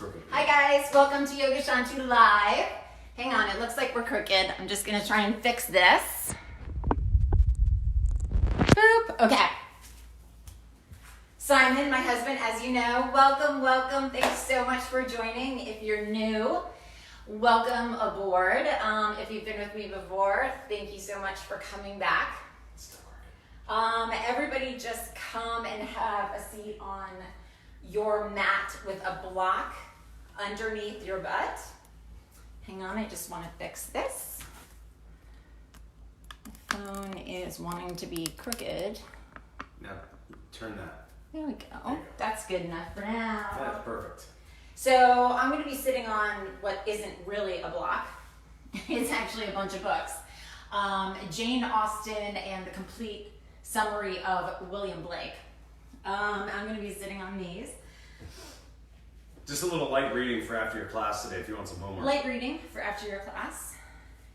Crooked. Hi guys, welcome to Yoga Shanti Live. Hang on, it looks like we're crooked. I'm just gonna try and fix this. Boop, okay. Simon, my husband, as you know, welcome. Thanks so much for joining. If you're new, welcome aboard. If you've been with me before, thank you so much for coming back. Everybody just come and have a seat on your mat with a block underneath your butt. Hang on, I just want to fix this. The phone is wanting to be crooked. Now, turn that. There we There go. you go. That's good enough for now. That's perfect. So I'm going to be sitting on what isn't really a block. It's actually a bunch of books. Jane Austen and the complete summary of William Blake. I'm going to be sitting on these. Just a little light reading for after your class today if you want some homework. Light reading for after your class.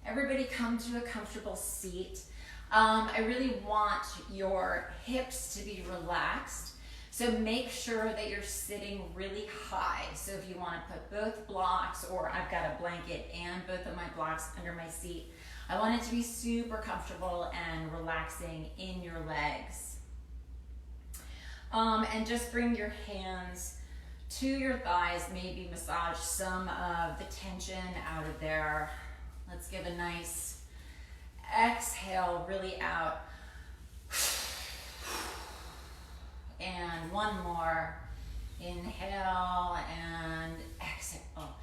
Everybody come to a comfortable seat. I really want your hips to be relaxed. So make sure that you're sitting really high. So if you want to put both blocks, or I've got a blanket and both of my blocks under my seat, I want it to be super comfortable and relaxing in your legs. And just bring your hands to your thighs, maybe massage some of the tension out of there. Let's give a nice exhale, really out. And one more. Inhale and exhale.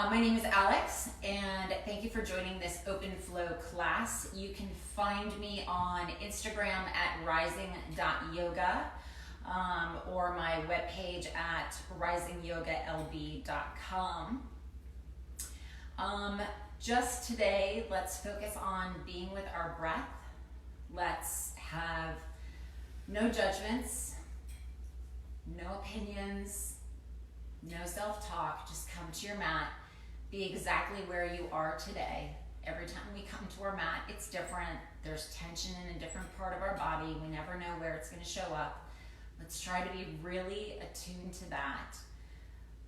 My name is Alex, and thank you for joining this open flow class. You can find me on Instagram at rising.yoga or my webpage at risingyogalb.com. Just today, let's focus on being with our breath. Let's have no judgments, no opinions, no self-talk. Just come to your mat. Be exactly where you are today. Every time we come to our mat, it's different. There's tension in a different part of our body. We never know where it's going to show up. Let's try to be really attuned to that.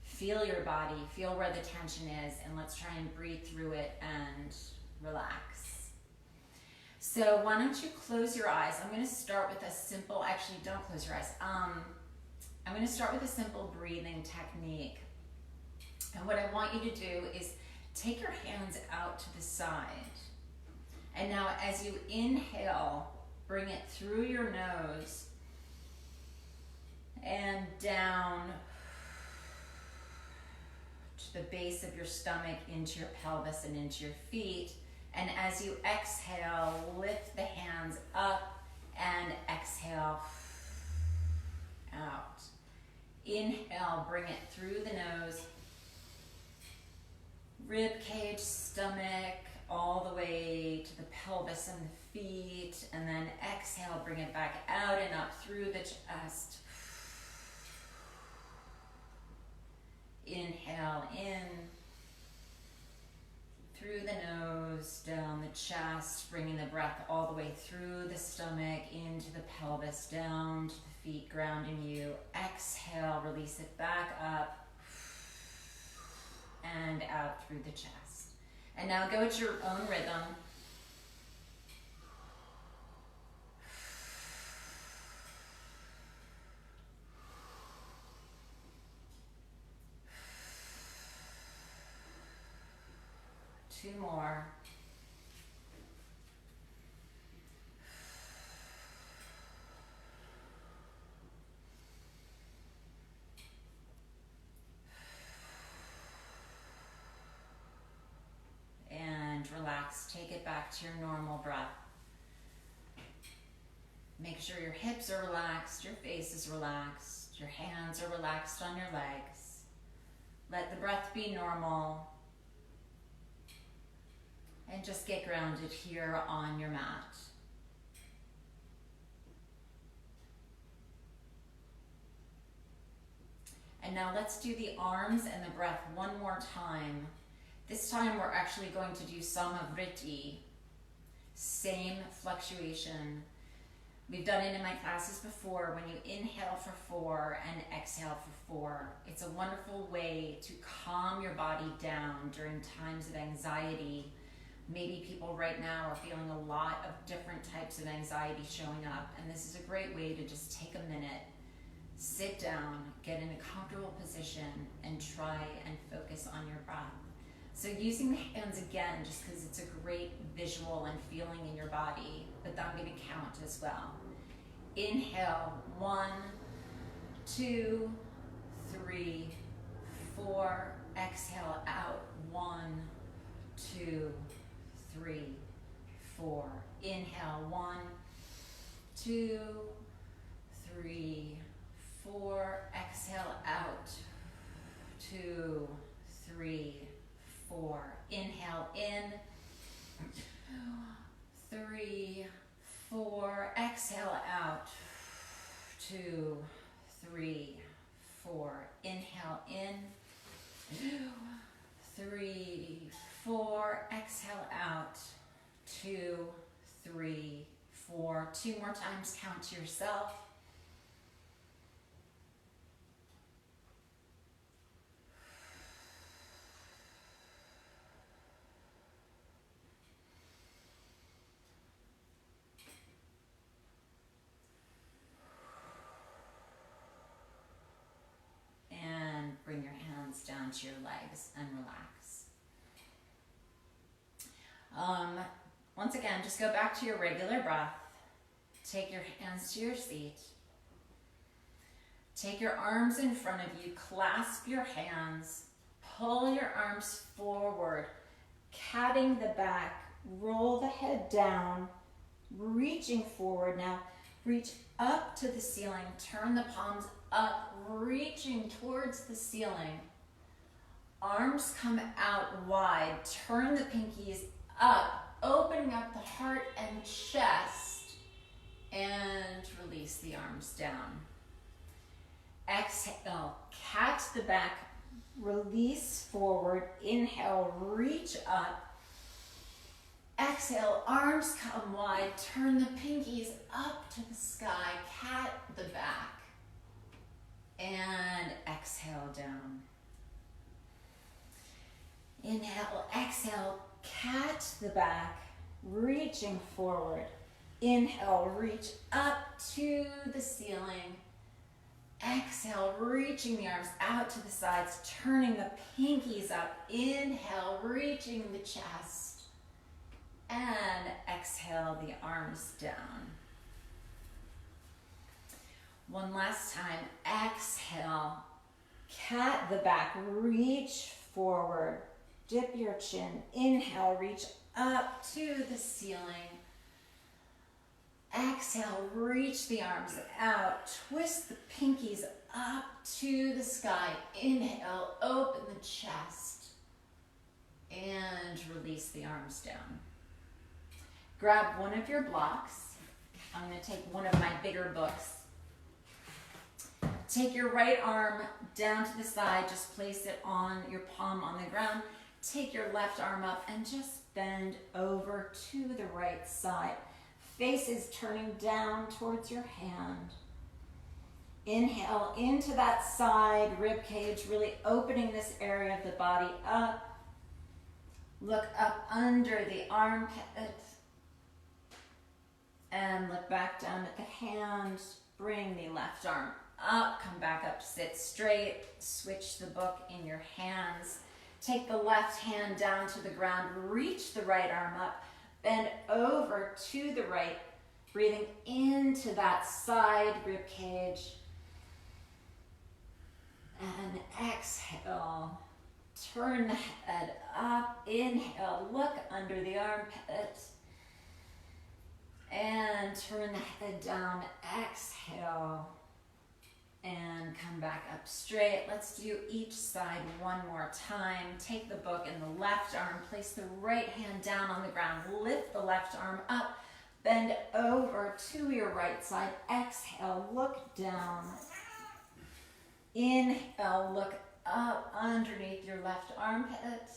Feel your body, feel where the tension is, and let's try and breathe through it and relax. So why don't you close your eyes? I'm going to start with a simple, actually don't close your eyes. I'm going to start with a simple breathing technique. And what I want you to do is take your hands out to the side. And now as you inhale, bring it through your nose and down to the base of your stomach, into your pelvis and into your feet. And as you exhale, lift the hands up and exhale out. Inhale, bring it through the nose, rib cage, stomach, all the way to the pelvis and the feet. And then exhale, bring it back out and up through the chest. Inhale in, through the nose, down the chest, bringing the breath all the way through the stomach, into the pelvis, down to the feet, grounding you. Exhale, release it back up and out through the chest. And now go at your own rhythm. Two more. And relax. Take it back to your normal breath. Make sure your hips are relaxed, your face is relaxed, your hands are relaxed on your legs. Let the breath be normal. And just get grounded here on your mat. And now let's do the arms and the breath one more time. This time we're actually going to do Samavriti. Same fluctuation. We've done it in my classes before. When you inhale for 4 and exhale for 4, it's a wonderful way to calm your body down during times of anxiety. Maybe people right now are feeling a lot of different types of anxiety showing up, and this is a great way to just take a minute, sit down, get in a comfortable position, and try and focus on your breath. So using the hands again, just because it's a great visual and feeling in your body, but I'm going to count as well. Inhale, 1, 2, 3, 4. Exhale out, 1, 2, 3, 4. Inhale, 1, 2, 3, 4. Exhale out, 2, 3, 4. Inhale in, 2, 3, 4. Exhale out, 2, 3, 4. Inhale in, 2, 3, 4. Exhale out, 2, 3, 4. 2 more times, count to yourself. Bring your hands down to your legs and relax. Once again, just go back to your regular breath. Take your hands to your seat. Take your arms in front of you. Clasp your hands. Pull your arms forward, catting the back. Roll the head down, reaching forward. Now, reach up to the ceiling. Turn the palms up, reaching towards the ceiling. Arms come out wide. Turn the pinkies up, opening up the heart and chest, and release the arms down. Exhale, catch the back, release forward. Inhale, reach up. Exhale, arms come wide. Turn the pinkies up to the sky. Cat the back. And exhale down. Inhale, exhale, cat the back, reaching forward. Inhale, reach up to the ceiling. Exhale, reaching the arms out to the sides, turning the pinkies up. Inhale, reaching the chest. And exhale, the arms down. One last time, exhale, cat the back, reach forward, dip your chin. Inhale, reach up to the ceiling. Exhale, reach the arms out, twist the pinkies up to the sky. Inhale, open the chest, and release the arms down. Grab one of your blocks. I'm going to take one of my bigger books. Take your right arm down to the side, just place it on your palm on the ground. Take your left arm up and just bend over to the right side. Face is turning down towards your hand. Inhale into that side rib cage, really opening this area of the body up. Look up under the armpit. And look back down at the hand. Bring the left arm up, come back up, sit straight, switch the book in your hands. Take the left hand down to the ground, reach the right arm up, bend over to the right, breathing into that side rib cage. And exhale, turn the head up, inhale, look under the armpit. And turn the head down, exhale. And come back up straight. Let's do each side one more time. Take the book in the left arm, place the right hand down on the ground, lift the left arm up, bend over to your right side. Exhale, look down. Inhale, look up underneath your left armpit.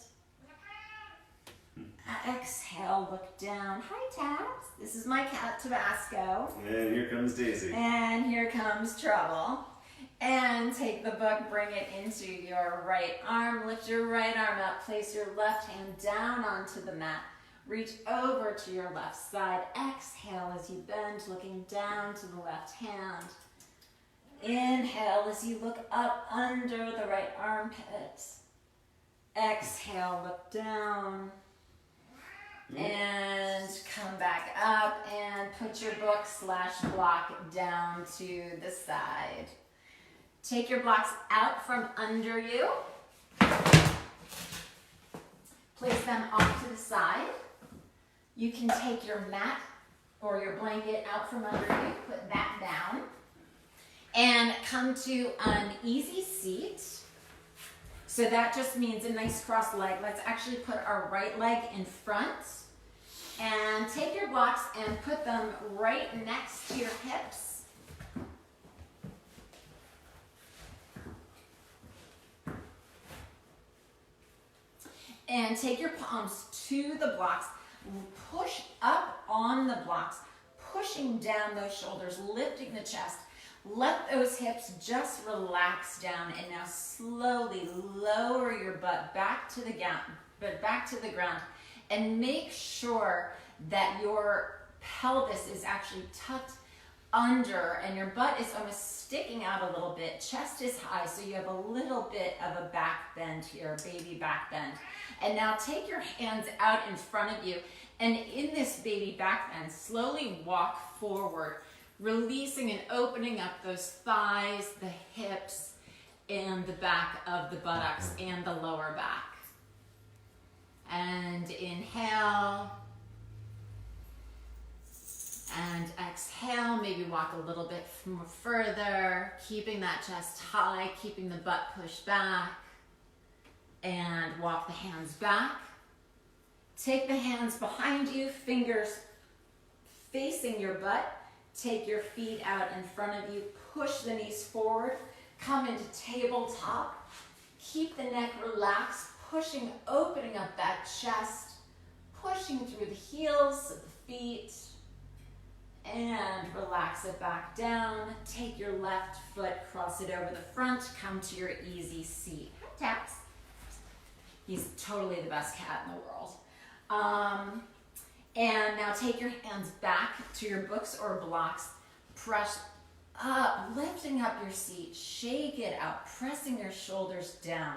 Exhale, look down. Hi, Tabs. This is my cat, Tabasco. And here comes Daisy. And here comes trouble. And take the book, bring it into your right arm. Lift your right arm up. Place your left hand down onto the mat. Reach over to your left side. Exhale as you bend, looking down to the left hand. Inhale as you look up under the right armpit. Exhale, look down. And come back up and put your book / block down to the side. Take your blocks out from under you. Place them off to the side. You can take your mat or your blanket out from under you, put that down, and come to an easy seat. So that just means a nice cross leg. Let's actually put our right leg in front and take your blocks and put them right next to your hips. And take your palms to the blocks. Push up on the blocks, pushing down those shoulders, lifting the chest. Let those hips just relax down, and now slowly lower your butt back to the ground, and make sure that your pelvis is actually tucked under and your butt is almost sticking out a little bit. Chest is high, so you have a little bit of a back bend here, baby back bend. And now take your hands out in front of you, and in this baby back bend, slowly walk forward, releasing and opening up those thighs, the hips, and the back of the buttocks and the lower back. And inhale. And exhale, maybe walk a little bit more further, keeping that chest high, keeping the butt pushed back. And walk the hands back. Take the hands behind you, fingers facing your butt. Take your feet out in front of you, push the knees forward, come into tabletop. Keep the neck relaxed, pushing, opening up that chest, pushing through the heels of the feet, and relax it back down. Take your left foot, cross it over the front, come to your easy seat. Taps. He's totally the best cat in the world. And now take your hands back to your books or blocks. Press up, lifting up your seat. Shake it out, pressing your shoulders down.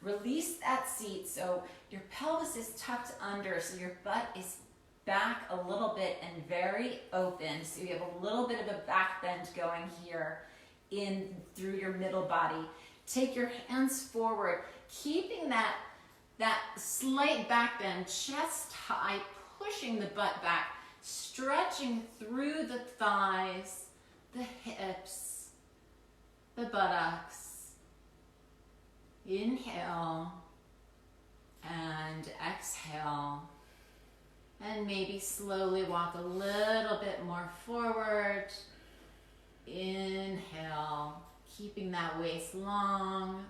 Release that seat so your pelvis is tucked under, so your butt is back a little bit and very open. So you have a little bit of a back bend going here in through your middle body. Take your hands forward, keeping that slight back bend, chest high, pushing the butt back, stretching through the thighs, the hips, the buttocks. Inhale and exhale. And maybe slowly walk a little bit more forward. Inhale, keeping that waist long.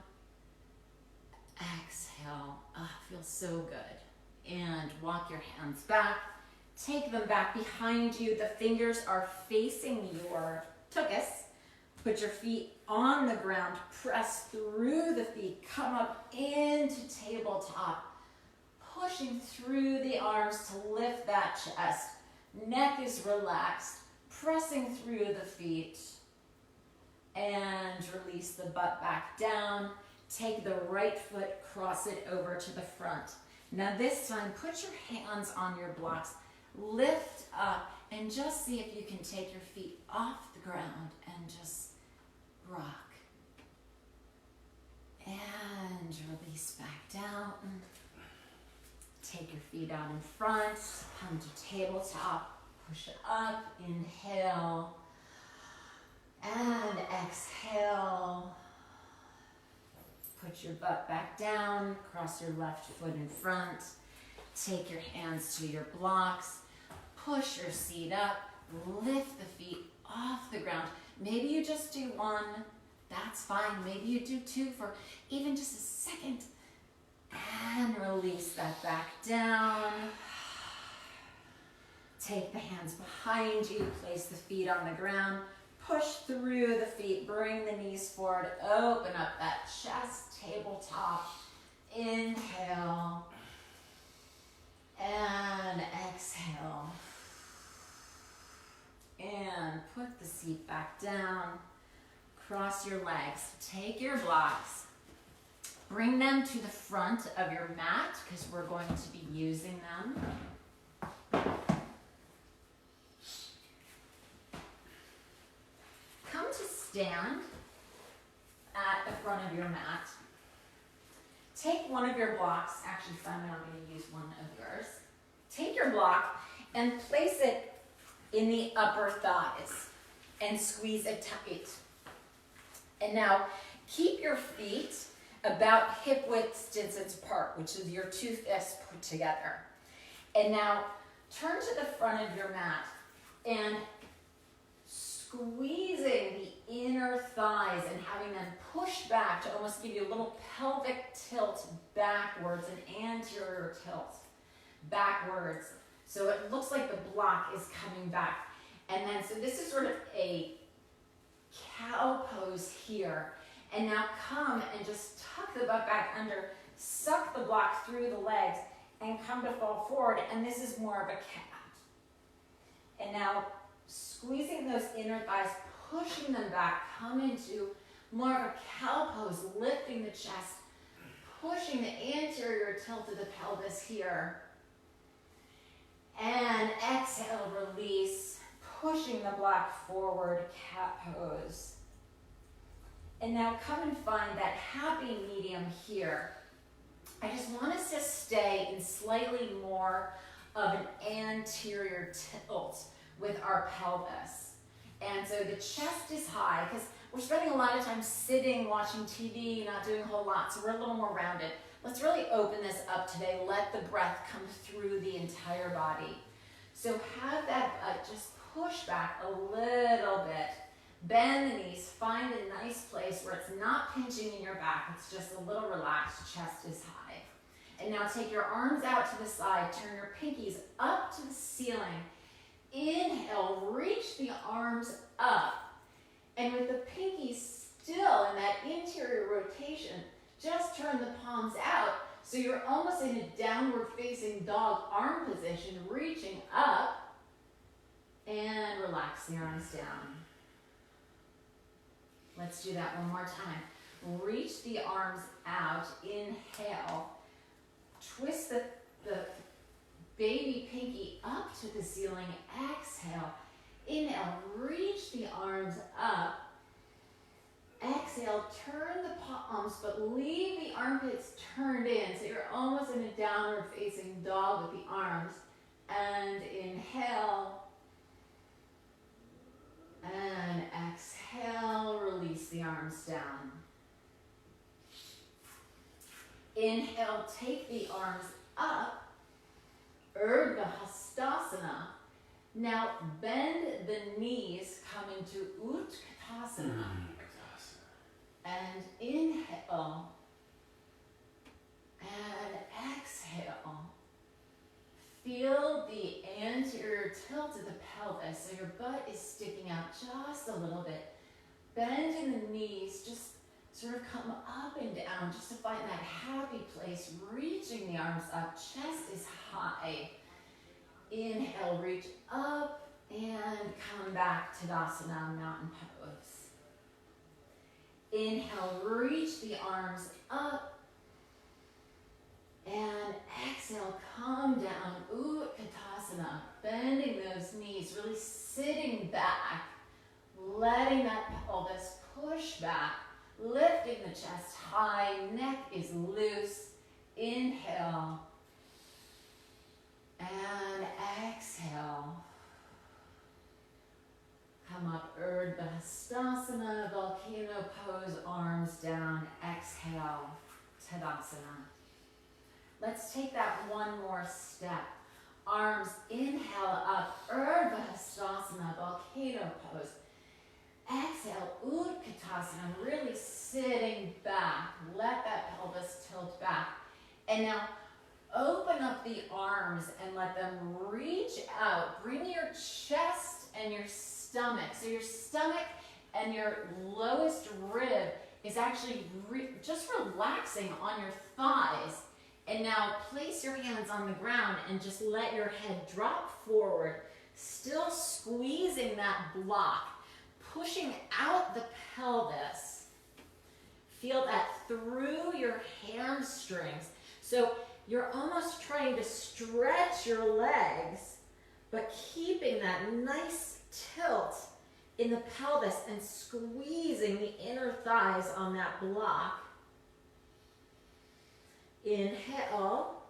Exhale. Feels so good. And walk your hands back. Take them back behind you. The fingers are facing your tuchus. Put your feet on the ground. Press through the feet. Come up into tabletop. Pushing through the arms to lift that chest. Neck is relaxed. Pressing through the feet. And release the butt back down. Take the right foot, cross it over to the front. Now this time, put your hands on your blocks. Lift up and just see if you can take your feet off the ground and just rock. And release back down. Take your feet out in front. Come to tabletop. Push it up. Inhale. And exhale. Put your butt back down. Cross your left foot in front. Take your hands to your blocks. Push your seat up. Lift the feet off the ground. Maybe you just do one. That's fine. Maybe you do two for even just a second. And release that back down. Take the hands behind you, place the feet on the ground, push through the feet, bring the knees forward, open up that chest, tabletop. Inhale and exhale. And put the seat back down. Cross your legs. Take your blocks. Bring them to the front of your mat because we're going to be using them. Come to stand at the front of your mat. Take one of your blocks. Actually, Simon, I'm going to use one of yours. Take your block and place it in the upper thighs and squeeze it tight. And now keep your feet about hip width distance apart, which is your two fists put together. And now turn to the front of your mat and squeezing the inner thighs and having them push back to almost give you a little pelvic tilt backwards, an anterior tilt backwards. So it looks like the block is coming back. And then, so this is sort of a cow pose here. And now come and just tuck the butt back under, suck the block through the legs, and come to fall forward. And this is more of a cat. And now squeezing those inner thighs, pushing them back, come into more of a cow pose, lifting the chest, pushing the anterior tilt of the pelvis here. And exhale, release, pushing the block forward, cat pose. And now come and find that happy medium here. I just want us to stay in slightly more of an anterior tilt with our pelvis. And so the chest is high because we're spending a lot of time sitting, watching TV, not doing a whole lot, so we're a little more rounded. Let's really open this up today. Let the breath come through the entire body. So have that butt just push back a little bit. Bend the knees, find a nice place where it's not pinching in your back, it's just a little relaxed, chest is high. And now take your arms out to the side, turn your pinkies up to the ceiling. Inhale, reach the arms up. And with the pinkies still in that interior rotation, just turn the palms out so you're almost in a downward facing dog arm position, reaching up. And relax the arms down. Let's do that one more time. Reach the arms out. Inhale. Twist the baby pinky up to the ceiling. Exhale. Inhale. Reach the arms up. Exhale. Turn the palms, but leave the armpits turned in. So you're almost in a downward facing dog with the arms. And inhale. And exhale, release the arms down. Inhale, take the arms up, Urdhva Hastasana. Now bend the knees, come into Utkatasana. And inhale, and exhale. Feel the anterior tilt of the pelvis, so your butt is sticking out just a little bit. Bend in the knees, just sort of come up and down, just to find that happy place, reaching the arms up, chest is high. Inhale, reach up, and come back to Tadasana, mountain pose. Inhale, reach the arms up. And exhale, come down, Utkatasana, bending those knees, really sitting back, letting that pelvis push back, lifting the chest high, neck is loose. Inhale, and exhale. Come up, Urdhva Hastasana, volcano pose, arms down, exhale, Tadasana. Let's take that one more step. Arms, inhale up, Urdhva Hastasana, volcano pose. Exhale, Utkatasana, really sitting back. Let that pelvis tilt back. And now open up the arms and let them reach out. Bring your chest and your stomach. So your stomach and your lowest rib is actually just relaxing on your thighs. And now place your hands on the ground and just let your head drop forward, still squeezing that block, pushing out the pelvis. Feel that through your hamstrings. So you're almost trying to stretch your legs, but keeping that nice tilt in the pelvis and squeezing the inner thighs on that block. Inhale.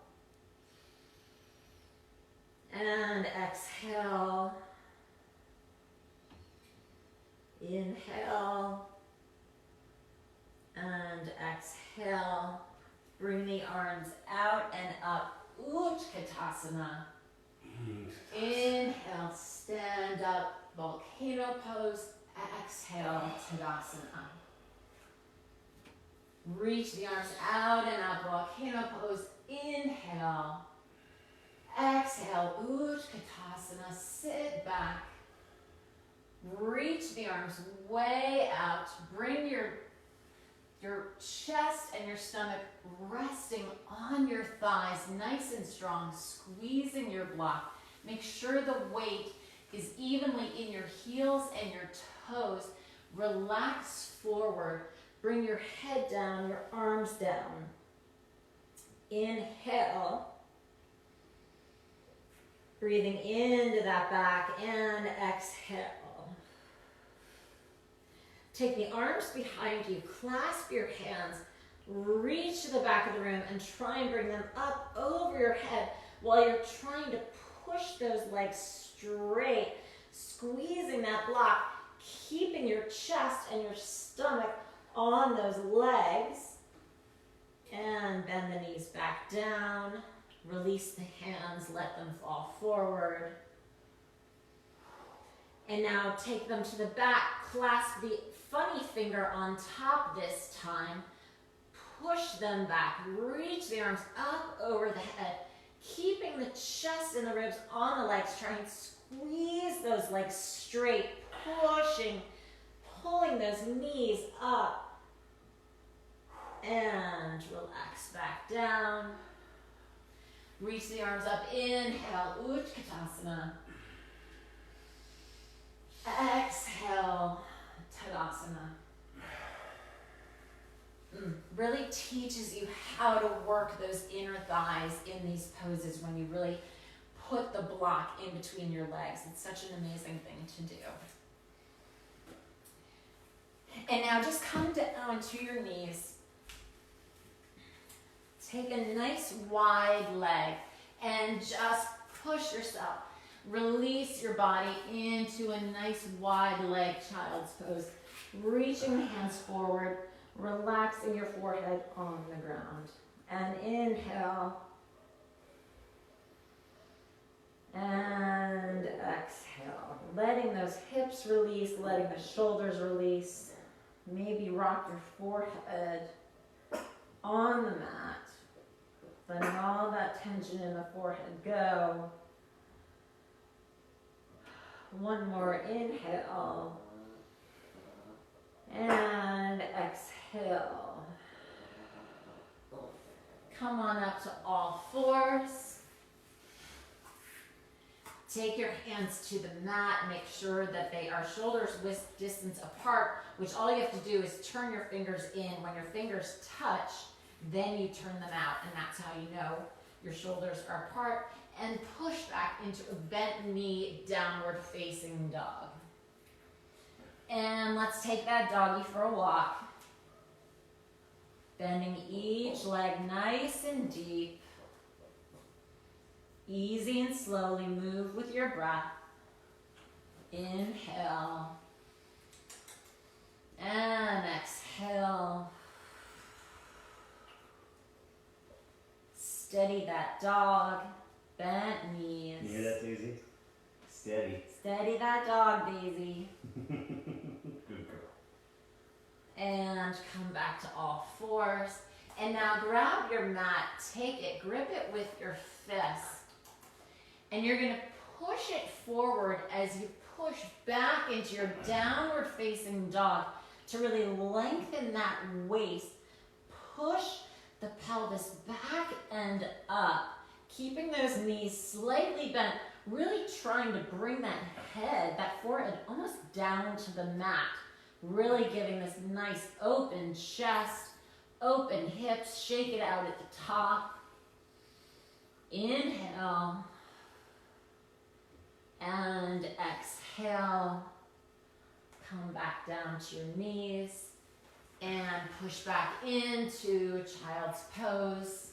And exhale. Inhale. And exhale. Bring the arms out and up. Utkatasana. Inhale, stand up, volcano pose. Exhale, Tadasana. Reach the arms out and up, volcano pose. Inhale. Exhale, Utkatasana. Sit back. Reach the arms way out. Bring your chest and your stomach resting on your thighs, nice and strong, squeezing your block. Make sure the weight is evenly in your heels and your toes. Relax forward. Bring your head down, your arms down. Inhale. Breathing into that back and exhale. Take the arms behind you, clasp your hands, reach to the back of the room and try and bring them up over your head while you're trying to push those legs straight, squeezing that block, keeping your chest and your stomach on those legs. And bend the knees back down, release the hands, let them fall forward. And now take them to the back, clasp the funny finger on top this time, push them back, reach the arms up over the head, keeping the chest and the ribs on the legs, try and squeeze those legs straight, pushing, pulling those knees up, and relax back down. Reach the arms up, inhale, Utkatasana. Exhale, Tadasana. Really teaches you how to work those inner thighs in these poses when you really put the block in between your legs. It's such an amazing thing to do. And now just come down to your knees. Take a nice wide leg and just push yourself. Release your body into a nice wide leg child's pose. Reaching the hands forward, relaxing your forehead on the ground. And inhale. And exhale. Letting those hips release, letting the shoulders release. Maybe rock your forehead on the mat. Letting all that tension in the forehead go. One more inhale. And exhale. Come on up to all fours. Take your hands to the mat. Make sure that they are shoulders width distance apart, which all you have to do is turn your fingers in. When your fingers touch, then you turn them out, and that's how you know your shoulders are apart. And push back into a bent knee, downward facing dog. And let's take that doggy for a walk. Bending each leg nice and deep. Easy and slowly move with your breath. Inhale. And exhale. Steady that dog. Bent knees. You hear that, Daisy? Steady. Steady that dog, Daisy. Good girl. And come back to all fours. And now grab your mat, take it, grip it with your fist. And you're gonna push it forward as you push back into your downward facing dog to really lengthen that waist. Push the pelvis back and up, keeping those knees slightly bent, really trying to bring that head, that forehead almost down to the mat, really giving this nice open chest, open hips, shake it out at the top. Inhale and exhale. Come back down to your knees and push back into child's pose.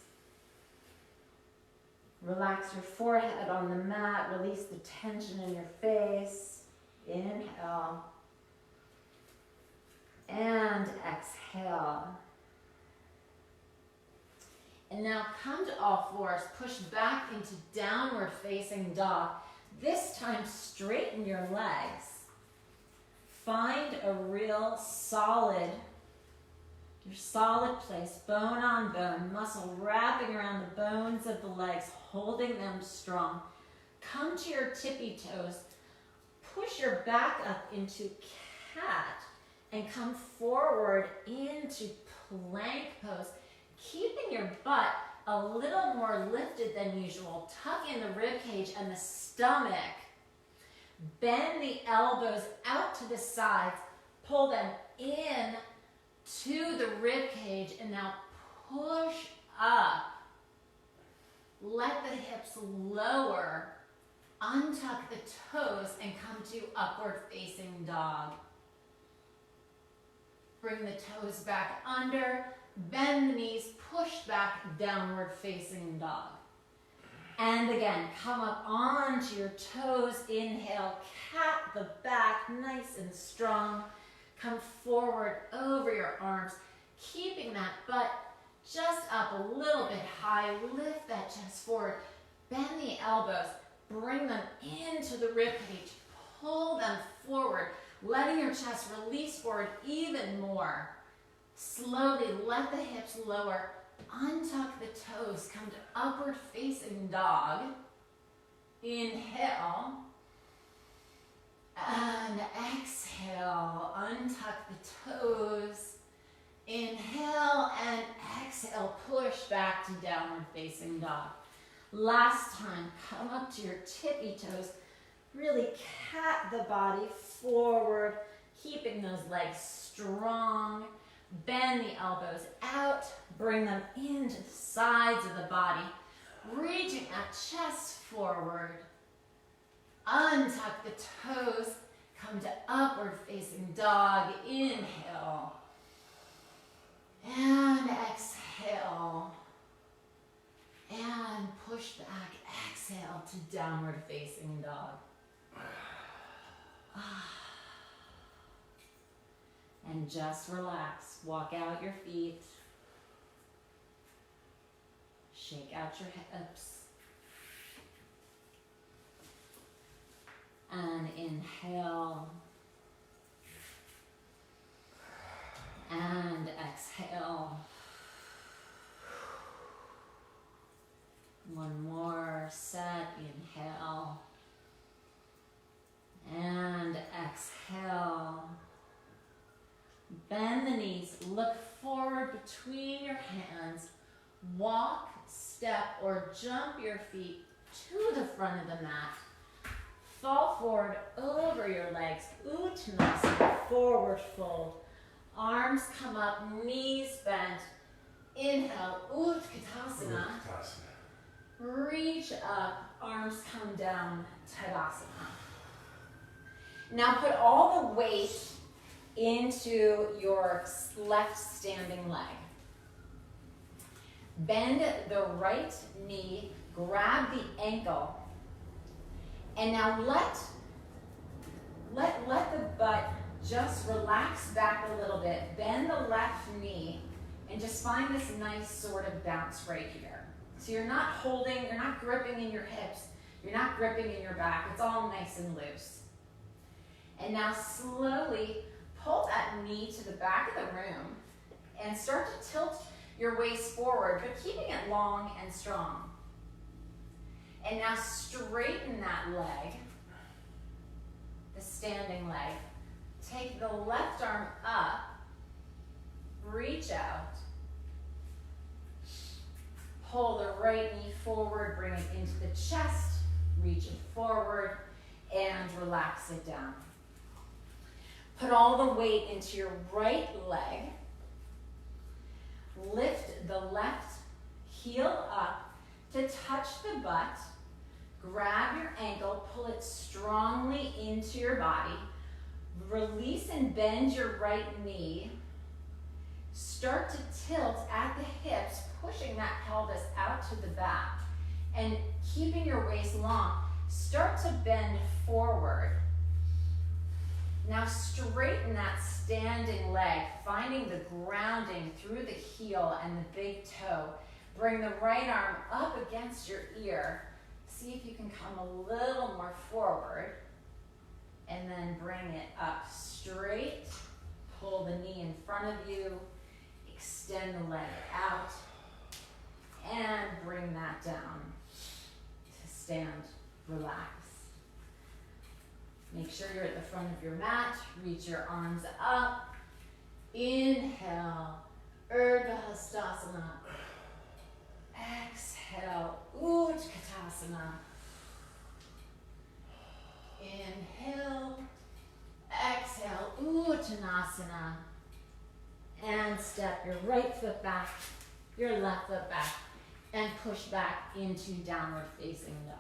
Relax your forehead on the mat, release the tension in your face. Inhale and exhale. And now come to all fours, push back into downward facing dog. This time straighten your legs. Find a real solid, your solid place, bone on bone, muscle wrapping around the bones of the legs, holding them strong. Come to your tippy toes, push your back up into cat, and come forward into plank pose, keeping your butt a little more lifted than usual. Tuck in the rib cage and the stomach. Bend the elbows out to the sides, pull them in to the rib cage, and now push up. Let the hips lower, untuck the toes, and come to upward facing dog. Bring the toes back under, bend the knees, push back, downward facing dog. And again, come up onto your toes, inhale, cat the back, nice and strong. Come forward over your arms, keeping that butt just up a little bit high. Lift that chest forward, bend the elbows, bring them into the rib cage, pull them forward, letting your chest release forward even more. Slowly let the hips lower, untuck the toes, come to upward facing dog. Inhale and exhale, untuck the toes. Inhale and exhale, push back to downward facing dog. Last time, come up to your tippy toes, really cat the body forward, keeping those legs strong. Bend the elbows out, bring them into the sides of the body, reaching that chest forward. Untuck the toes, come to upward facing dog. Inhale and exhale, and push back, exhale to downward facing dog. And just relax. Walk out your feet. Shake out your hips. And inhale. And exhale. One more set. Inhale. And exhale. Bend the knees, look forward between your hands, walk, step, or jump your feet to the front of the mat. Fall forward over your legs, Uttanasana, forward fold. Arms come up, knees bent. Inhale, Utkatasana. Reach up, arms come down, Tadasana. Now put all the weight into your left standing leg. Bend the right knee, grab the ankle, and now let the butt just relax back a little bit. Bend the left knee and just find this nice sort of bounce right here. So you're not holding, you're not gripping in your hips, you're not gripping in your back. It's all nice and loose. And now slowly pull that knee to the back of the room and start to tilt your waist forward, but keeping it long and strong. And now straighten that leg, the standing leg. Take the left arm up, reach out. Pull the right knee forward, bring it into the chest, reach it forward, and relax it down. Put all the weight into your right leg. Lift the left heel up to touch the butt. Grab your ankle, pull it strongly into your body. Release and bend your right knee. Start to tilt at the hips, pushing that pelvis out to the back. And keeping your waist long, start to bend forward. Now straighten that standing leg, finding the grounding through the heel and the big toe. Bring the right arm up against your ear. See if you can come a little more forward. And then bring it up straight. Pull the knee in front of you. Extend the leg out. And bring that down to stand, relax. Make sure you're at the front of your mat. Reach your arms up. Inhale, Urdhva Hastasana. Exhale, Utkatasana. Inhale, exhale, Uttanasana. And step your right foot back, your left foot back, and push back into downward facing dog.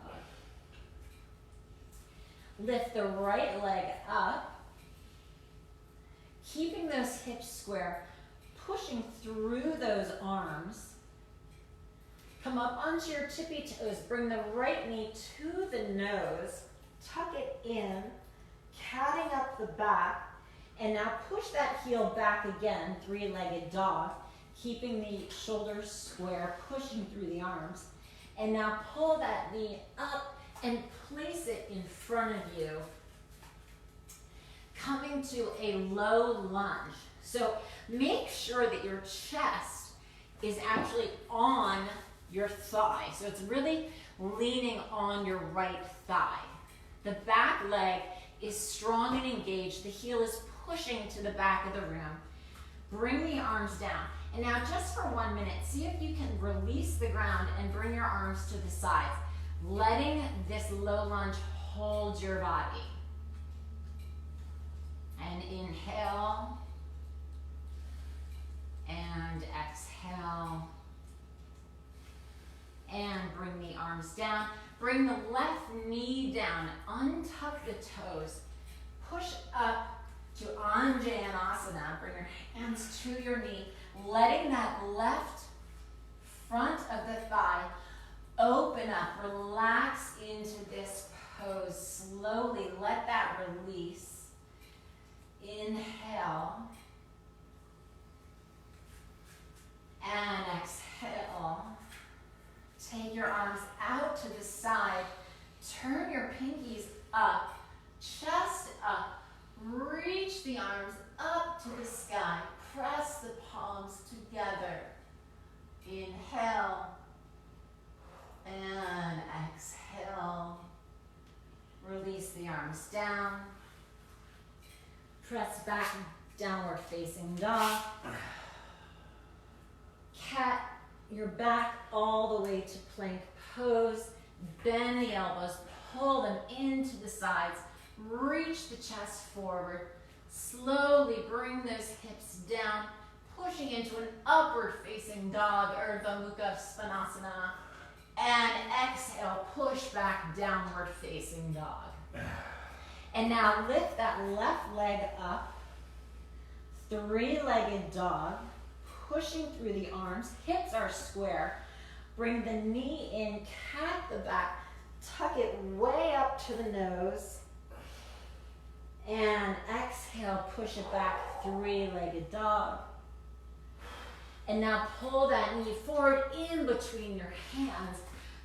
Lift the right leg up, keeping those hips square, pushing through those arms. Come up onto your tippy toes, bring the right knee to the nose, tuck it in, catting up the back, and now push that heel back again, three-legged dog, keeping the shoulders square, pushing through the arms. And now pull that knee up and place it in front of you, coming to a low lunge. So make sure that your chest is actually on your thigh. So it's really leaning on your right thigh. The back leg is strong and engaged. The heel is pushing to the back of the room. Bring the arms down. And now just for 1 minute, see if you can release the ground and bring your arms to the sides. Letting this low lunge hold your body. And inhale. And exhale. And bring the arms down. Bring the left knee down. Untuck the toes. Push up to Anjaneyasana. Bring your hands to your knee. Letting that left front of the thigh open up. Relax into this pose. Slowly let that release. Inhale. And exhale. Take your arms out to the side. Turn your pinkies up. Chest up. Reach the arms up to the sky. Press the palms together. Inhale. And exhale. Release the arms down. Press back, downward facing dog. Cat your back all the way to plank pose. Bend the elbows, pull them into the sides. Reach the chest forward. Slowly bring those hips down, pushing into an upward facing dog, Urdhva Mukha Svanasana. And exhale, push back, downward facing dog. And now lift that left leg up, three-legged dog, pushing through the arms, hips are square. Bring the knee in, cat the back, tuck it way up to the nose. And exhale, push it back, three-legged dog. And now pull that knee forward in between your hands,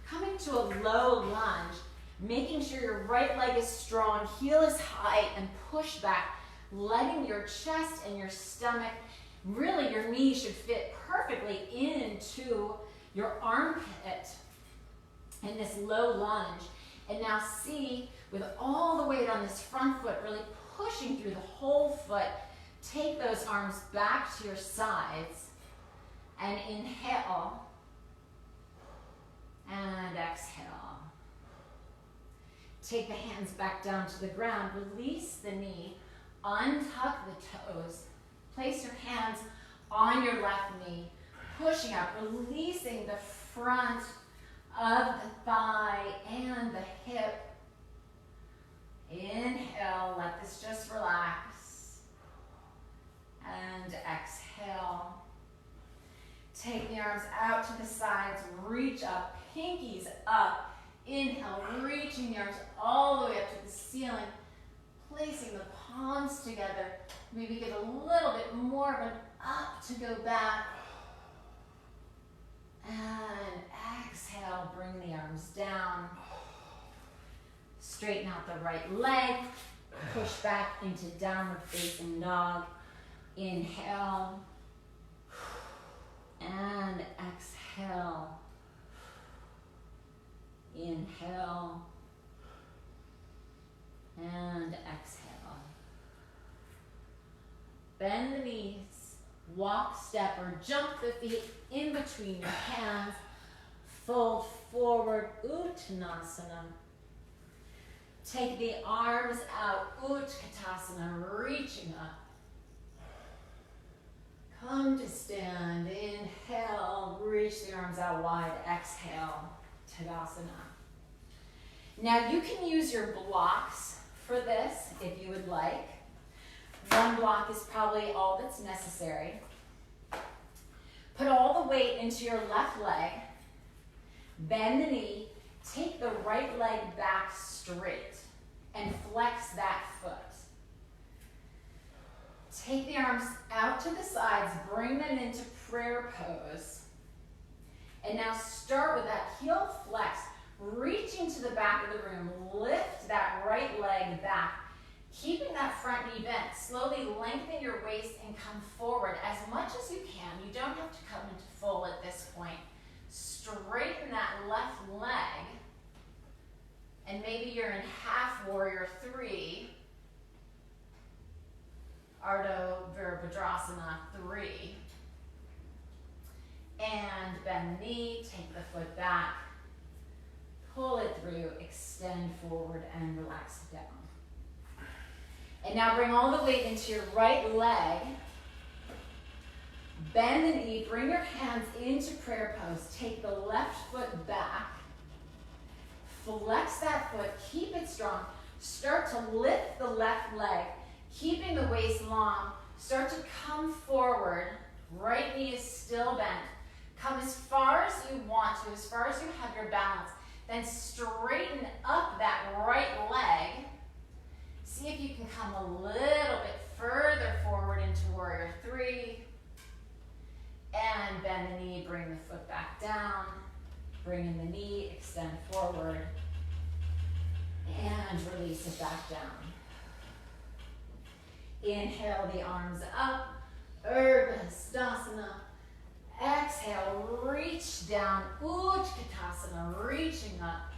coming to a low lunge, making sure your right leg is strong, heel is high, and push back, letting your chest and your stomach Really, your knee should fit perfectly into your armpit in this low lunge. And now see, with all the weight on this front foot, really pushing through the whole foot, take those arms back to your sides and inhale and exhale. Take the hands back down to the ground, release the knee, untuck the toes, place your hands on your left knee, pushing up, releasing the front of the thigh and the hip. Inhale, let this just relax. And exhale. Take the arms out to the sides, reach up, pinkies up. Inhale, reaching the arms all the way up to the ceiling, placing the palms together. Maybe give a little bit more of an up to go back. And exhale, bring the arms down. Straighten out the right leg. Push back into downward facing dog. Inhale. And exhale. Inhale. And exhale. Bend the knees. Walk, step, or jump the feet in between your hands. Fold forward, Uttanasana. Take the arms out, Utkatasana, reaching up. Come to stand, inhale, reach the arms out wide, exhale, Tadasana. Now you can use your blocks for this if you would like. One block is probably all that's necessary. Put all the weight into your left leg. Bend the knee. Take the right leg back straight and flex that foot. Take the arms out to the sides. Bring them into prayer pose. And now start with that heel flex. Reaching to the back of the room. Lift that right leg back. Keeping that front knee bent, slowly lengthen your waist and come forward as much as you can. You don't have to come into full at this point. Straighten that left leg. And maybe you're in half warrior 3. Ardha Virabhadrasana 3. And bend the knee, take the foot back. Pull it through, extend forward and relax it down. And now bring all the weight into your right leg. Bend the knee, bring your hands into prayer pose. Take the left foot back. Flex that foot, keep it strong. Start to lift the left leg, keeping the waist long. Start to come forward. Right knee is still bent. Come as far as you want to, as far as you have your balance. Then straighten up that right leg. See if you can come a little bit further forward into warrior 3. And bend the knee, bring the foot back down. Bring in the knee, extend forward. And release it back down. Inhale the arms up. Urdhva Hastasana. Exhale, reach down. Utkatasana, reaching up.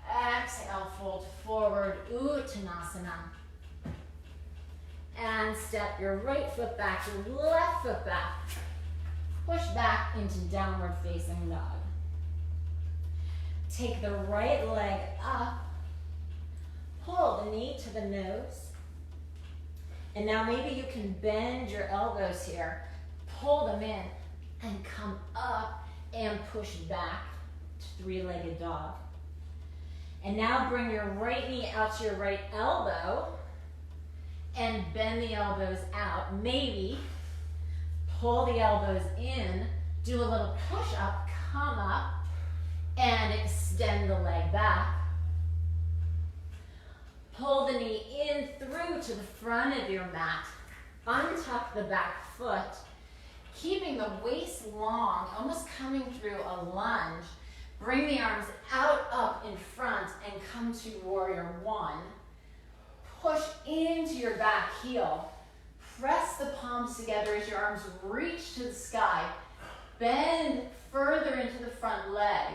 Exhale, fold forward, Uttanasana. And step your right foot back, your left foot back. Push back into downward facing dog. Take the right leg up. Pull the knee to the nose. And now maybe you can bend your elbows here. Pull them in and come up and push back to three-legged dog. And now bring your right knee out to your right elbow and bend the elbows out. Maybe pull the elbows in, do a little push up, come up, and extend the leg back. Pull the knee in through to the front of your mat. Untuck the back foot, keeping the waist long, almost coming through a lunge. Bring the arms out, up in front, and come to warrior 1. Push into your back heel. Press the palm palms together as your arms reach to the sky. Bend further into the front leg.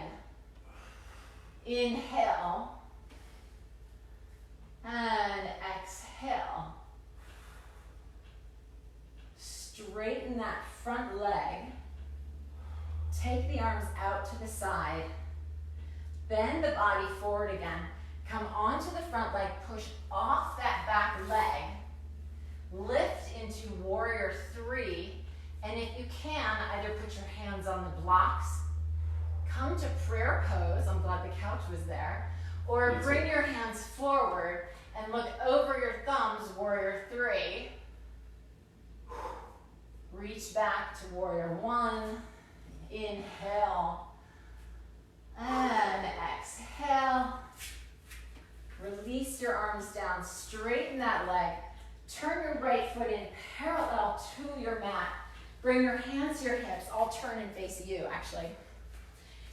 Inhale. And exhale. Straighten that front leg. Take the arms out to the side. Bend the body forward again. Come onto the front leg, push off that back leg. Lift into warrior three. And if you can, either put your hands on the blocks, come to prayer pose. I'm glad the couch was there. Or bring your hands forward and look over your thumbs, warrior three. Reach back to warrior one. Inhale. And exhale. Release your arms down. Straighten that leg. Turn your right foot in parallel to your mat. Bring your hands to your hips. I'll turn and face you, actually.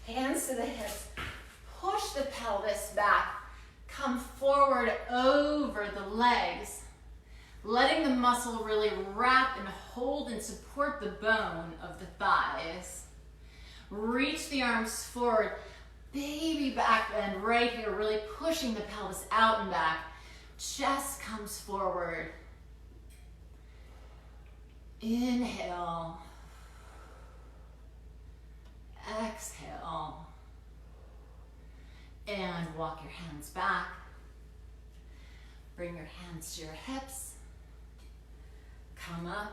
Hands to the hips. Push the pelvis back. Come forward over the legs. Letting the muscle really wrap and hold and support the bone of the thighs. Reach the arms forward. Baby back bend right here. Really pushing the pelvis out and back. Chest comes forward. Inhale. Exhale. And walk your hands back. Bring your hands to your hips. Come up.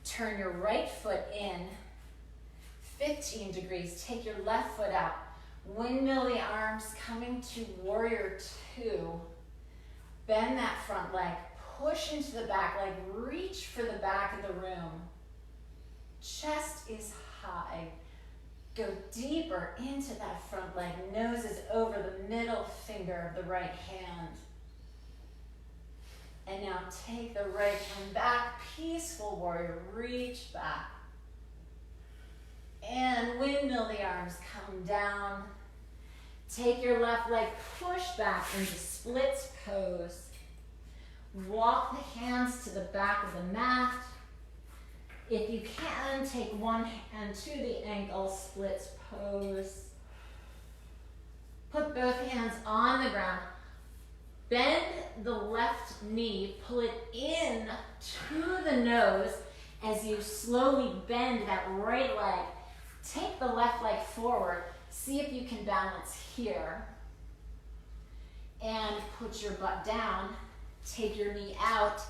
Turn your right foot in. 15 degrees. Take your left foot out. Windmill the arms, coming to warrior two. Bend that front leg. Push into the back leg. Reach for the back of the room. Chest is high. Go deeper into that front leg. Nose is over the middle finger of the right hand. And now take the right hand back. Peaceful warrior. Reach back. And windmill the arms. Come down. Take your left leg. Push back into splits pose. Walk the hands to the back of the mat. If you can, take one hand to the ankle, splits pose. Put both hands on the ground. Bend the left knee, pull it in to the nose as you slowly bend that right leg. Take the left leg forward. See if you can balance here. And put your butt down. Take your knee out.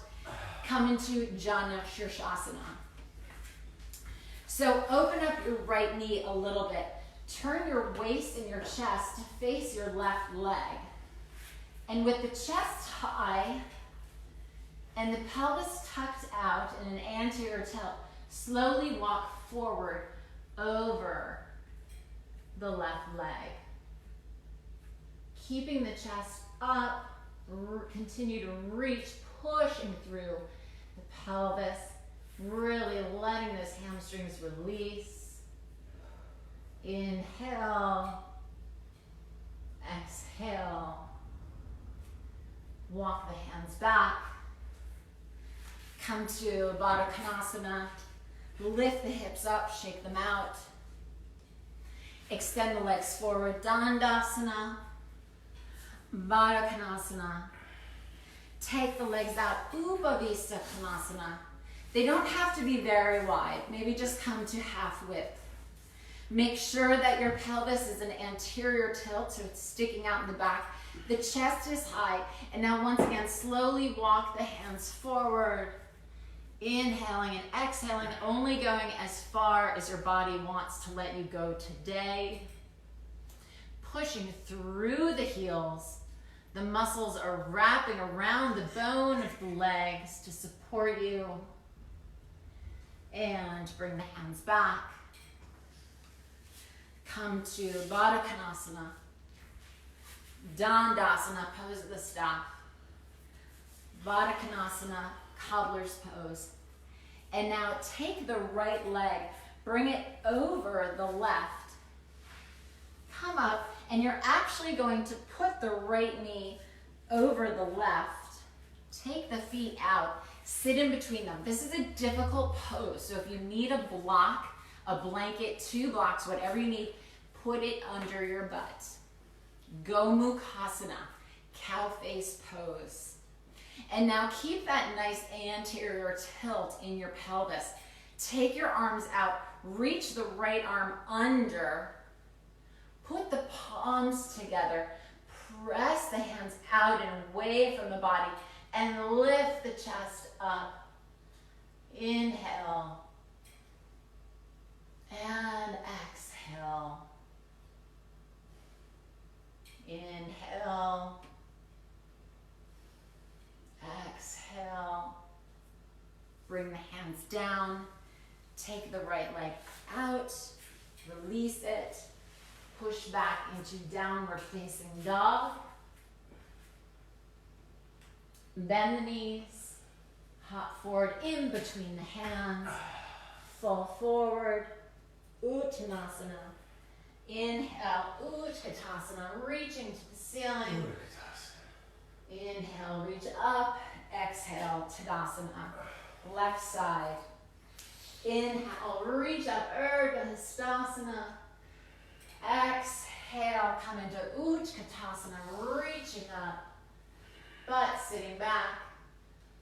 Come into Janu Shirshasana. So open up your right knee a little bit. Turn your waist and your chest to face your left leg. And with the chest high and the pelvis tucked out in an anterior tilt, slowly walk forward over the left leg. Keeping the chest up, continue to reach, pushing through the pelvis, really letting those hamstrings release. Inhale, exhale. Walk the hands back. Come to Baddha Konasana. Lift the hips up, shake them out. Extend the legs forward, Dandasana. Baddha Konasana. Take the legs out, Upavista Konasana. They don't have to be very wide. Maybe just come to half width. Make sure that your pelvis is an anterior tilt, so it's sticking out in the back. The chest is high. And now once again, slowly walk the hands forward. Inhaling and exhaling, only going as far as your body wants to let you go today. Pushing through the heels. The muscles are wrapping around the bone of the legs to support you. And bring the hands back. Come to Baddha Konasana. Dandasana, pose of the staff. Baddha Konasana, cobbler's pose. And now take the right leg, bring it over the left. Come up, and you're actually going to put the right knee over the left. Take the feet out sit in between them. This is a difficult pose, so if you need a block, a blanket, 2 blocks, whatever you need, put it under your butt. Gomukhasana, cow face pose. And now keep that nice anterior tilt in your pelvis. Take your arms out, reach the right arm under, put the palms together, press the hands out and away from the body, and lift the chest up. Inhale. And exhale. Inhale. Exhale. Bring the hands down. Take the right leg out. Release it. Push back into downward facing dog. Bend the knees. Hop forward in between the hands. Fall forward. Uttanasana. Inhale, Utkatasana, reaching to the ceiling. Inhale, reach up. Exhale, Tadasana. Left side. Inhale, reach up, Urdhva Hastasana. Exhale, come into Utkatasana, reaching up. Butt sitting back.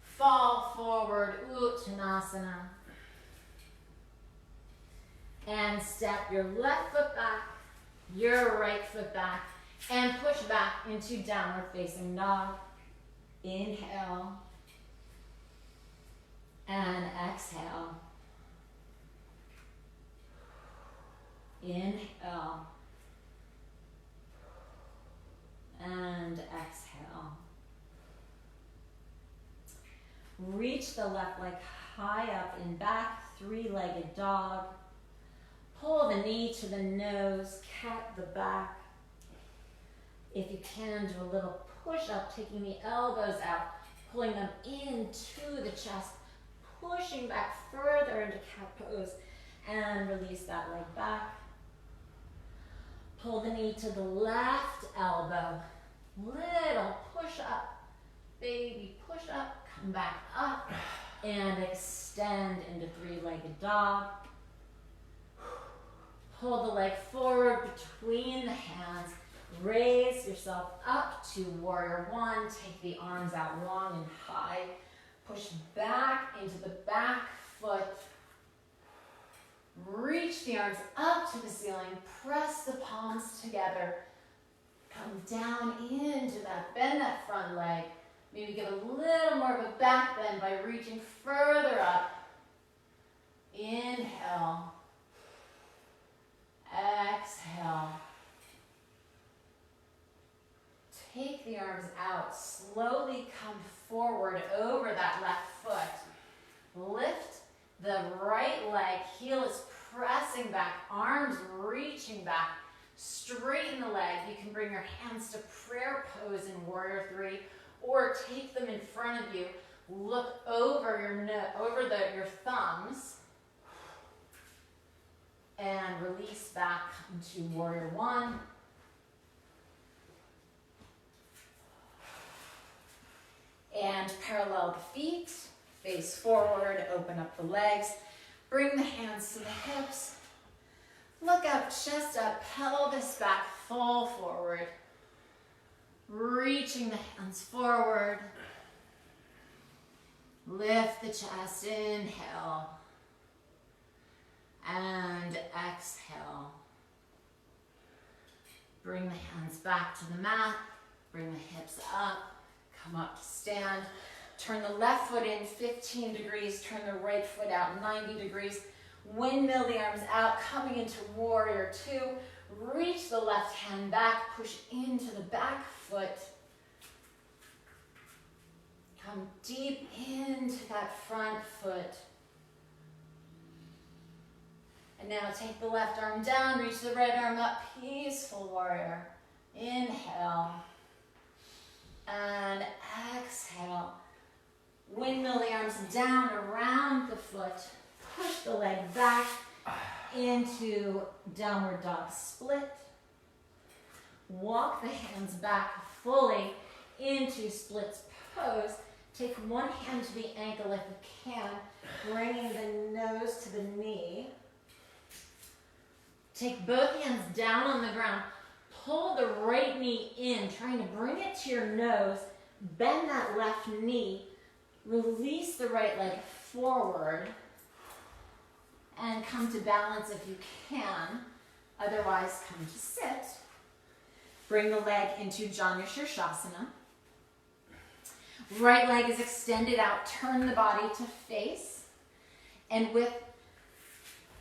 Fall forward, Uttanasana. And step your left foot back, your right foot back, and push back into downward facing dog. Inhale. And exhale. Inhale. And exhale. Reach the left leg high up and back, 3-legged dog. Pull the knee to the nose, cat the back. If you can, do a little push up, taking the elbows out, pulling them into the chest, pushing back further into cat pose, and release that leg back. Pull the knee to the left elbow, little push up, baby push up, come back up, and extend into 3-legged dog. Pull the leg forward between the hands. Raise yourself up to warrior 1. Take the arms out long and high. Push back into the back foot. Reach the arms up to the ceiling. Press the palms together. Come down into that. Bend that front leg. Maybe give a little more of a back bend by reaching further up. Inhale. Exhale. Take the arms out. Slowly come forward over that left foot. Lift the right leg. Heel is pressing back. Arms reaching back. Straighten the leg. You can bring your hands to prayer pose in Warrior 3 or take them in front of you. Look over your thumbs. And release back into Warrior 1. And parallel the feet, face forward, open up the legs. Bring the hands to the hips. Look up, chest up, pelvis back, fall forward. Reaching the hands forward. Lift the chest, inhale. And exhale. Bring the hands back to the mat. Bring the hips up. Come up to stand. Turn the left foot in 15 degrees. Turn the right foot out 90 degrees. Windmill the arms out, coming into Warrior 2. Reach the left hand back. Push into the back foot. Come deep into that front foot. And now take the left arm down, reach the right arm up, peaceful warrior. Inhale. And exhale. Windmill the arms down around the foot. Push the leg back into downward dog split. Walk the hands back fully into splits pose. Take one hand to the ankle if you can, bringing the nose to the knee. Take both hands down on the ground. Pull the right knee in, trying to bring it to your nose. Bend that left knee. Release the right leg forward. And come to balance if you can. Otherwise, come to sit. Bring the leg into Janu Shirshasana. Right leg is extended out. Turn the body to face. And with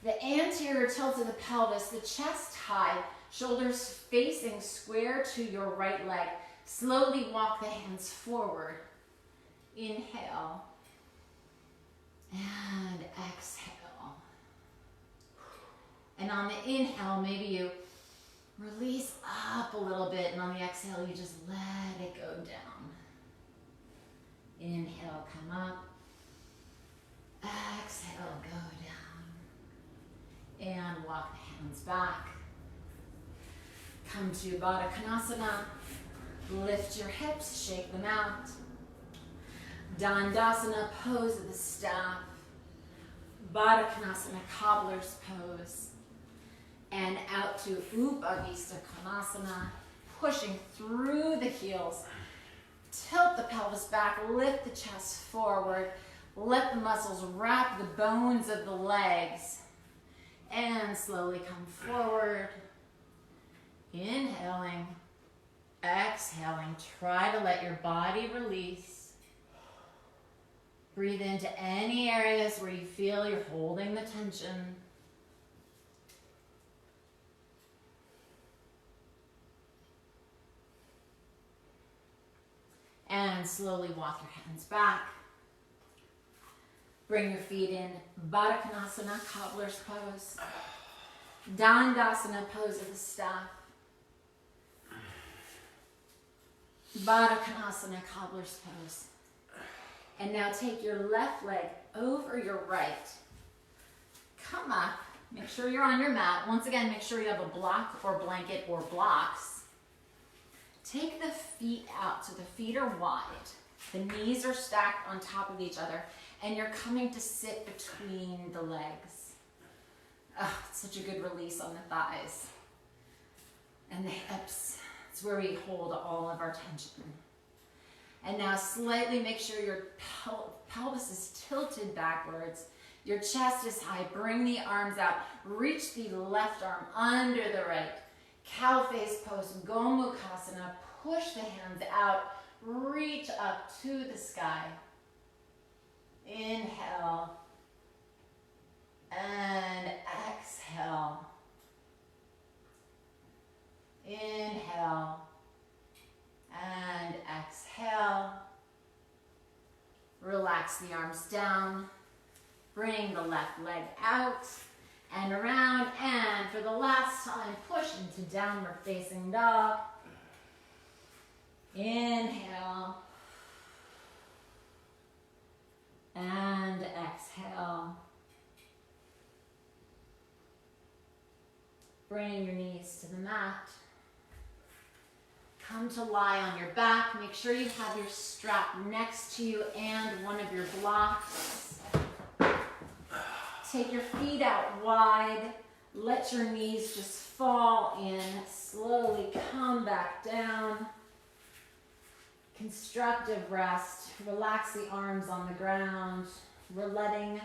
the anterior tilt of the pelvis, the chest high, shoulders facing square to your right leg. Slowly walk the hands forward. Inhale. And exhale. And on the inhale, maybe you release up a little bit, and on the exhale, you just let it go down. Inhale, come up. Exhale, go down. And walk the hands back. Come to Baddha Konasana. Lift your hips, shake them out. Dandasana, pose of the staff. Baddha Konasana, cobbler's pose. And out to Upavista Konasana, pushing through the heels. Tilt the pelvis back, lift the chest forward. Let the muscles wrap the bones of the legs. And slowly come forward. Inhaling, exhaling. Try to let your body release. Breathe into any areas where you feel you're holding the tension. And slowly walk your hands back. Bring your feet in. Baddha Konasana, cobbler's pose. Dandasana, pose of the staff. Baddha Konasana, cobbler's pose. And now take your left leg over your right. Come up. Make sure you're on your mat. Once again, make sure you have a block or blanket or blocks. Take the feet out so the feet are wide. The knees are stacked on top of each other. And you're coming to sit between the legs. Oh, it's such a good release on the thighs. And the hips. It's where we hold all of our tension. And now slightly make sure your pelvis is tilted backwards. Your chest is high. Bring the arms out. Reach the left arm under the right. Cow face pose, Gomukhasana. Push the hands out. Reach up to the sky. Inhale. And exhale. Inhale. And exhale. Relax the arms down. Bring the left leg out and around. And for the last time, push into downward facing dog. Inhale. And exhale. Bring your knees to the mat. Come to lie on your back. Make sure you have your strap next to you and one of your blocks. Take your feet out wide. Let your knees just fall in. Slowly come back down. Constructive rest. Relax the arms on the ground. We're letting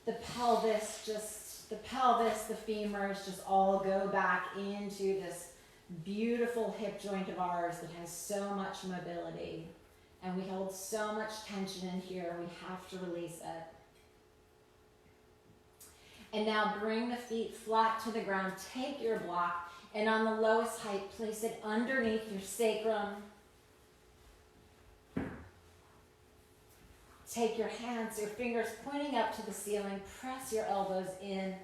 the pelvis, the femurs just all go back into this beautiful hip joint of ours that has so much mobility. And we hold so much tension in here, we have to release it. And now bring the feet flat to the ground. Take your block, and on the lowest height, place it underneath your sacrum. Take your hands, your fingers pointing up to the ceiling. Press your elbows in.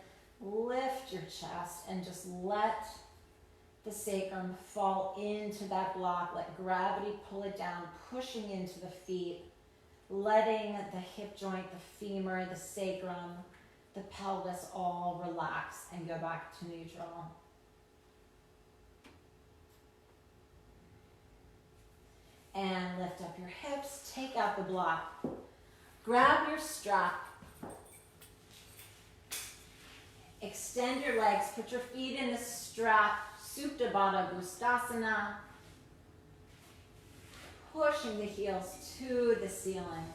Lift your chest and just let the sacrum fall into that block. Let gravity pull it down, pushing into the feet, letting the hip joint, the femur, the sacrum, the pelvis all relax and go back to neutral. And lift up your hips, take out the block. Grab your strap. Extend your legs, put your feet in the strap, Supta Baddha Bhustasana. Pushing the heels to the ceiling.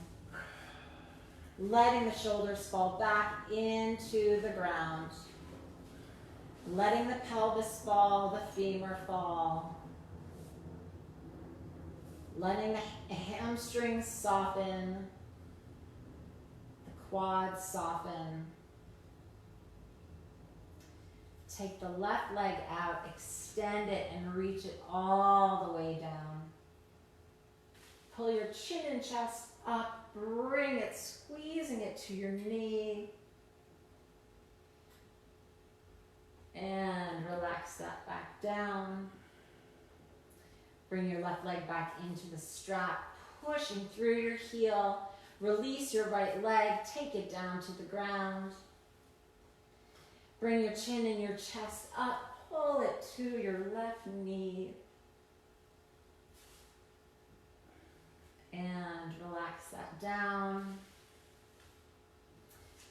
Letting the shoulders fall back into the ground. Letting the pelvis fall, the femur fall. Letting the hamstrings soften. The quads soften. Take the left leg out, extend it and reach it all the way down. Pull your chin and chest up, bring it, squeezing it to your knee. And relax that back down. Bring your left leg back into the strap, pushing through your heel. Release your right leg, take it down to the ground. Bring your chin and your chest up, pull it to your left knee. And relax that down.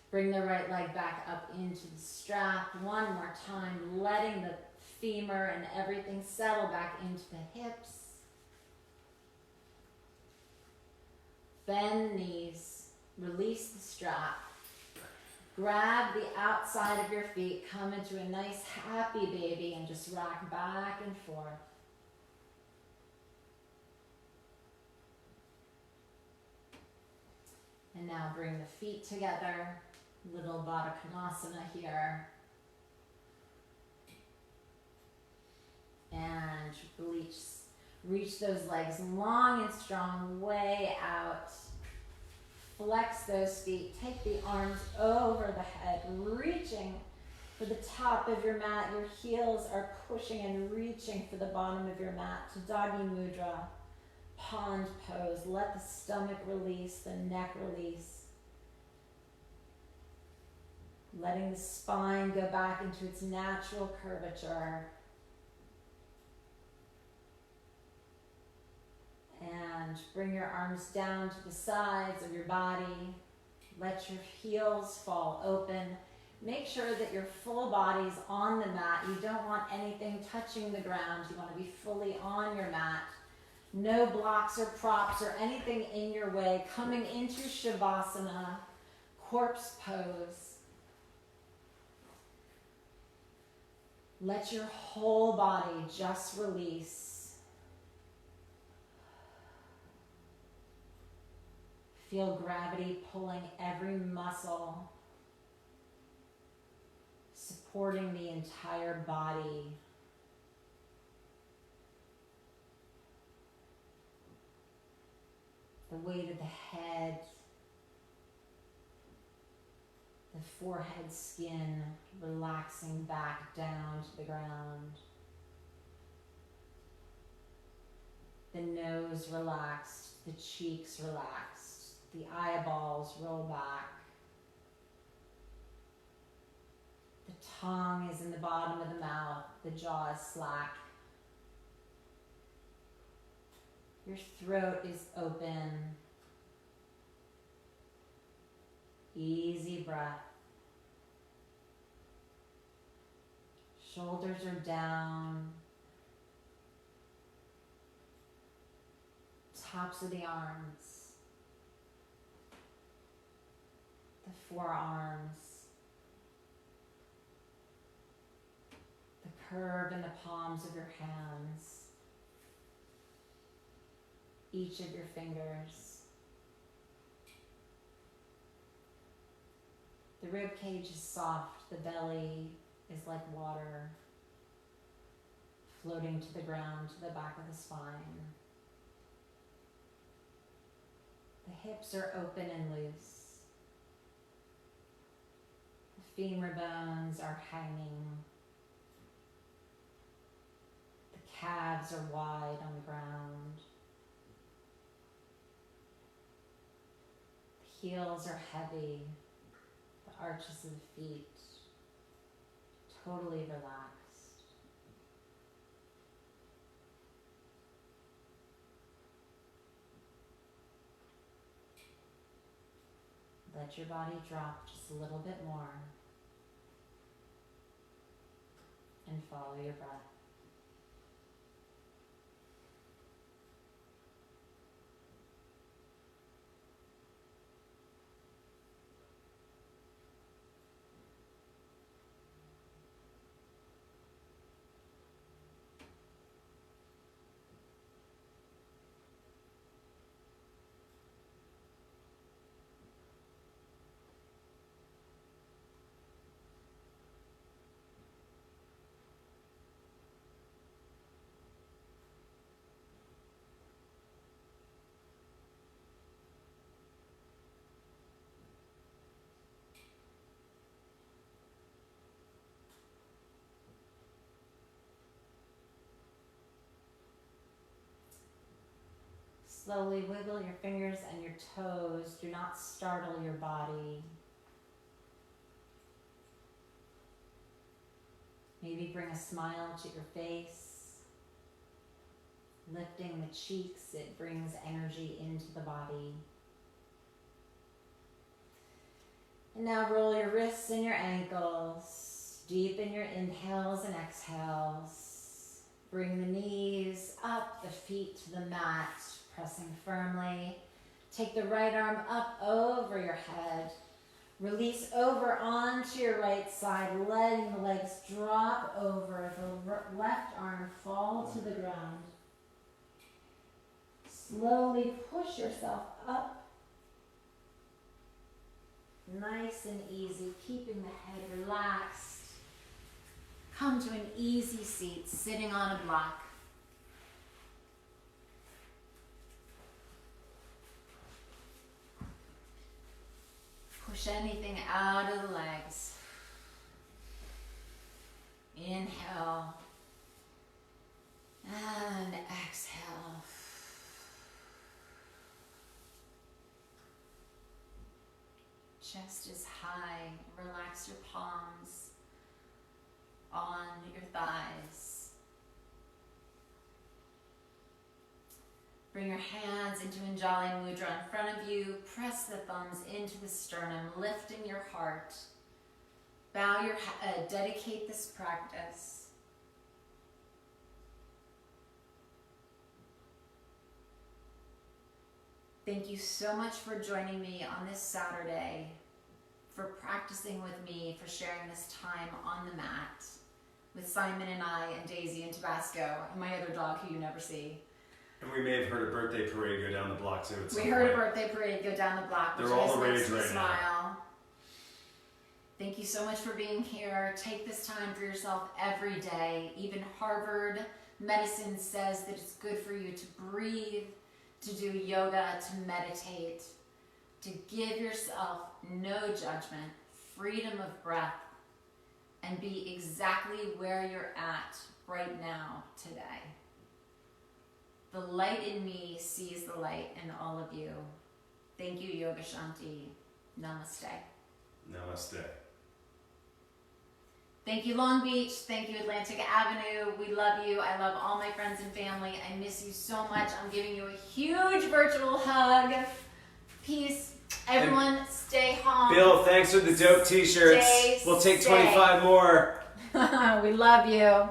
Bring the right leg back up into the strap. One more time, letting the femur and everything settle back into the hips. Bend the knees, release the strap. Grab the outside of your feet, come into a nice happy baby and just rock back and forth. And now bring the feet together, little Baddha Konasana here. And reach those legs long and strong, way out. Flex those feet, take the arms over the head, reaching for the top of your mat. Your heels are pushing and reaching for the bottom of your mat to Doggy Mudra, pond pose. Let the stomach release, the neck release. Letting the spine go back into its natural curvature. And bring your arms down to the sides of your body. Let your heels fall open. Make sure that your full body's on the mat. You don't want anything touching the ground. You want to be fully on your mat. No blocks or props or anything in your way. Coming into Shavasana, corpse pose. Let your whole body just release. Feel gravity pulling every muscle, supporting the entire body. The weight of the head, the forehead skin relaxing back down to the ground. The nose relaxed, the cheeks relaxed. The eyeballs roll back. The tongue is in the bottom of the mouth. The jaw is slack. Your throat is open. Easy breath. Shoulders are down. Tops of the arms. The forearms, the curve in the palms of your hands, each of your fingers. The rib cage is soft, the belly is like water, floating to the ground, to the back of the spine. The hips are open and loose. Femur bones are hanging. The calves are wide on the ground. The heels are heavy. The arches of the feet totally relaxed. Let your body drop just a little bit more. And follow your breath. Slowly wiggle your fingers and your toes. Do not startle your body. Maybe bring a smile to your face. Lifting the cheeks, it brings energy into the body. And now roll your wrists and your ankles. Deepen your inhales and exhales. Bring the knees up, the feet to the mat. Pressing firmly. Take the right arm up over your head. Release over onto your right side, letting the legs drop over. The left arm fall to the ground. Slowly push yourself up. Nice and easy, keeping the head relaxed. Come to an easy seat, sitting on a block. Push anything out of the legs. Inhale and exhale. Chest is high. Relax your palms on your thighs. Bring your hands into Anjali Mudra in front of you. Press the thumbs into the sternum, lifting your heart. Bow your head. Dedicate this practice. Thank you so much for joining me on this Saturday, for practicing with me, for sharing this time on the mat with Simon and I and Daisy and Tabasco and my other dog who you never see. And we may have heard a birthday parade go down the block too. We heard a birthday parade go down the block, which They're all just the rage makes me right now. smile. Thank you so much for being here. Take this time for yourself every day. Even Harvard medicine says that it's good for you to breathe, to do yoga, to meditate, to give yourself no judgment, freedom of breath, and be exactly where you're at right now today. The light in me sees the light in all of you. Thank you, Yoga Shanti. Namaste. Namaste. Thank you, Long Beach. Thank you, Atlantic Avenue. We love you. I love all my friends and family. I miss you so much. I'm giving you a huge virtual hug. Peace. Everyone, stay home. Bill, thanks for the dope t-shirts. Stay We'll take safe. 25 more. We love you.